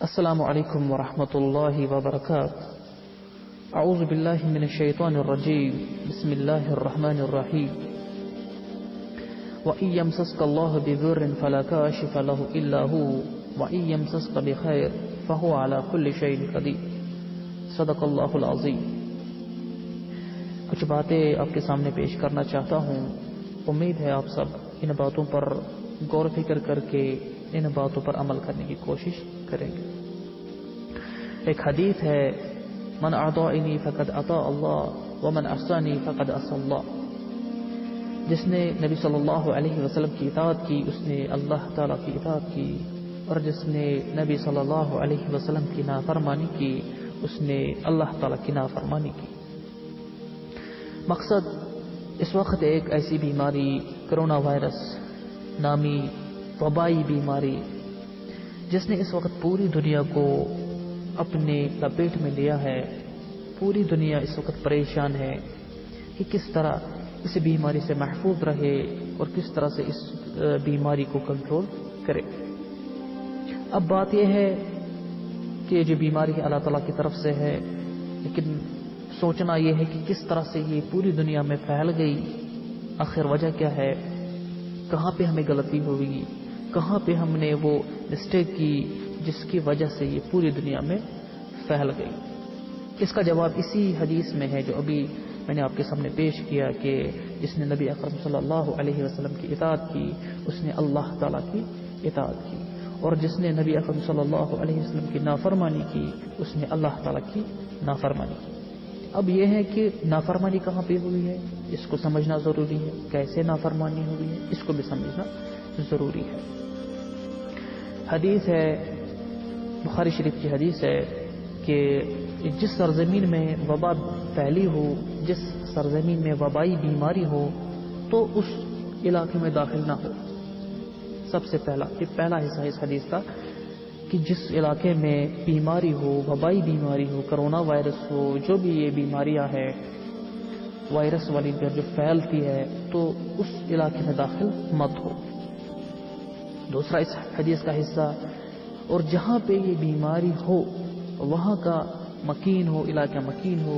السلام علیکم ورحمۃ اللہ وبرکاتہ. اعوذ باللہ من الشیطان الرجیم. بسم اللہ الرحمن الرحیم. وَإِن يَمْسَسْكَ اللَّهُ بِضُرٍّ فَلَا كَاشِفَ لَهُ إِلَّا هُوَ وَإِن يَمْسَسْكَ بِخَيْرٍ فَهُوَ عَلَى كُلِّ شَيْءٍ قَدِيرٌ. صدق اللہ العظیم. کچھ باتیں آپ کے سامنے پیش کرنا چاہتا ہوں. امید ہے آپ سب ان باتوں پر غور و فکر کر کے ان باتوں پر عمل کرنے کی کوشش کریں گے. ایک حدیث ہے، من اطاعنی فقد اطاع اللہ ومن عصانی فقد عصى اللہ. جس نے نبی صلی اللہ علیہ وسلم کی اطاعت کی اس نے اللہ تعالیٰ کی اطاعت کی، اور جس نے نبی صلی اللہ علیہ وسلم کی نافرمانی کی اس نے اللہ تعالیٰ کی نافرمانی کی. مقصد اس وقت ایک ایسی بیماری کرونا وائرس نامی وبائی بیماری جس نے اس وقت پوری دنیا کو اپنے لپیٹ میں لیا ہے. پوری دنیا اس وقت پریشان ہے کہ کس طرح اس بیماری سے محفوظ رہے اور کس طرح سے اس بیماری کو کنٹرول کرے. اب بات یہ ہے کہ جو بیماری اللہ تعالیٰ کی طرف سے ہے، لیکن سوچنا یہ ہے کہ کس طرح سے یہ پوری دنیا میں پھیل گئی، آخر وجہ کیا ہے، کہاں پہ ہمیں غلطی ہوئی، کہاں پہ ہم نے وہ مسٹیک کی جس کی وجہ سے یہ پوری دنیا میں پھیل گئی. اس کا جواب اسی حدیث میں ہے جو ابھی میں نے آپ کے سامنے پیش کیا کہ جس نے نبی اکرم صلی اللہ علیہ وسلم کی اطاعت کی اس نے اللہ تعالیٰ کی اطاعت کی، اور جس نے نبی اکرم صلی اللہ علیہ وسلم کی نافرمانی کی اس نے اللہ تعالیٰ کی نافرمانی کی. اب یہ ہے کہ نافرمانی کہاں پہ ہوئی ہے اس کو سمجھنا ضروری ہے، کیسے نافرمانی ہوئی ہے اس کو بھی سمجھنا ضروری ہے. حدیث ہے، بخاری شریف کی حدیث ہے کہ جس سرزمین میں وبا پھیلی ہو، جس سرزمین میں وبائی بیماری ہو تو اس علاقے میں داخل نہ ہو. سب سے پہلا حصہ اس حدیث کا کہ جس علاقے میں بیماری ہو، وبائی بیماری ہو، کرونا وائرس ہو، جو بھی یہ بیماریاں ہیں وائرس والی جو پھیلتی ہے تو اس علاقے میں داخل مت ہو. دوسرا اس حدیث کا حصہ، اور جہاں پہ یہ بیماری ہو وہاں کا مکین ہو، علاقہ مکین ہو،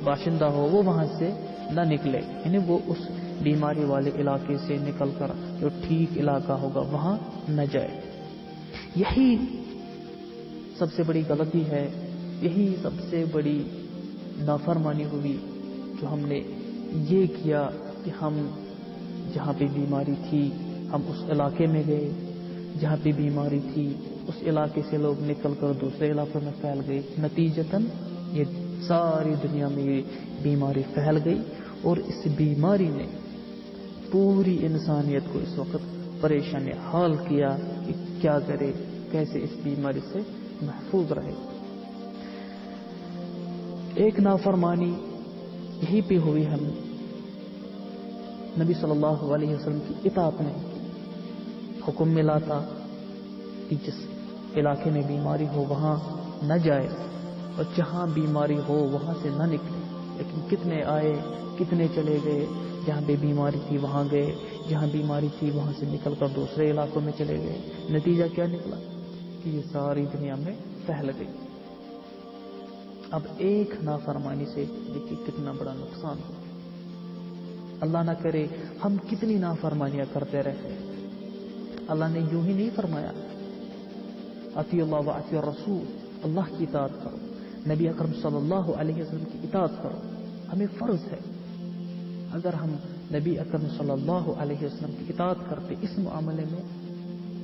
باشندہ ہو، وہ وہاں سے نہ نکلے، یعنی وہ اس بیماری والے علاقے سے نکل کر جو ٹھیک علاقہ ہوگا وہاں نہ جائے. یہی سب سے بڑی غلطی ہے، یہی سب سے بڑی نافرمانی ہوئی جو ہم نے یہ کیا کہ ہم جہاں پہ بیماری تھی ہم اس علاقے میں گئے، جہاں پہ بیماری تھی اس علاقے سے لوگ نکل کر دوسرے علاقوں میں پھیل گئے. نتیجتاً یہ ساری دنیا میں یہ بیماری پھیل گئی اور اس بیماری نے پوری انسانیت کو اس وقت پریشان حال کیا کہ کیا کرے، کیسے اس بیماری سے محفوظ رہے. ایک نافرمانی یہی پہ ہوئی، ہم نبی صلی اللہ علیہ وسلم کی اطاعت نہیں کی. حکم ملا تھا کہ جس علاقے میں بیماری ہو وہاں نہ جائے اور جہاں بیماری ہو وہاں سے نہ نکلے، لیکن کتنے آئے کتنے چلے گئے، جہاں پہ بیماری تھی وہاں گئے، جہاں بیماری تھی وہاں سے نکل کر دوسرے علاقوں میں چلے گئے. نتیجہ کیا نکلا کہ یہ ساری دنیا میں پھیل گئی. اب ایک نافرمانی سے دیکھیے کتنا بڑا نقصان ہو. اللہ نہ کرے ہم کتنی نافرمانیاں کرتے رہتے. اللہ نے یوں ہی نہیں فرمایا اطیع اللہ و اطیع الرسول، اللہ کی اطاعت کرو، نبی اکرم صلی اللہ علیہ وسلم کی اطاعت کرو. ہمیں فرض ہے اگر ہم نبی اکرم صلی اللہ علیہ وسلم کی اطاعت کرتے اس معاملے میں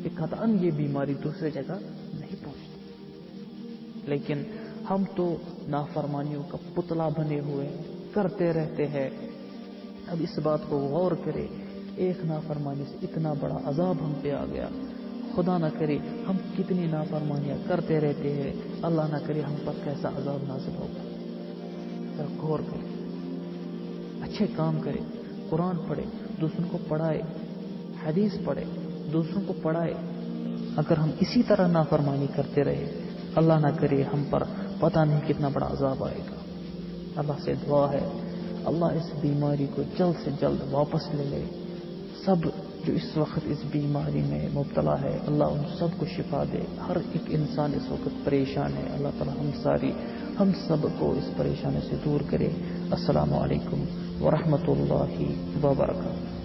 کہ قطعاً یہ بیماری دوسرے جگہ نہیں پہنچتی، لیکن ہم تو نافرمانیوں کا پتلا بنے ہوئے کرتے رہتے ہیں. اب اس بات کو غور کرے، ایک نافرمانی سے اتنا بڑا عذاب ہم پہ آ گیا. خدا نہ کرے ہم کتنی نافرمانیاں کرتے رہتے ہیں، اللہ نہ کرے ہم پر کیسا عذاب نازل ہوگا. غور کرے، اچھے کام کرے، قرآن پڑھے، دوسروں کو پڑھائے، حدیث پڑھے، دوسروں کو پڑھائے. اگر ہم اسی طرح نافرمانی کرتے رہے اللہ نہ کرے ہم پر پتہ نہیں کتنا بڑا عذاب آئے گا. اللہ سے دعا ہے اللہ اس بیماری کو جلد سے جلد واپس لے لے، سب جو اس وقت اس بیماری میں مبتلا ہے، اللہ ان سب کو شفا دے. ہر ایک انسان اس وقت پریشان ہے، اللہ تعالی ہم سب کو اس پریشانی سے دور کرے. السلام علیکم ورحمۃ اللہ وبرکاتہ.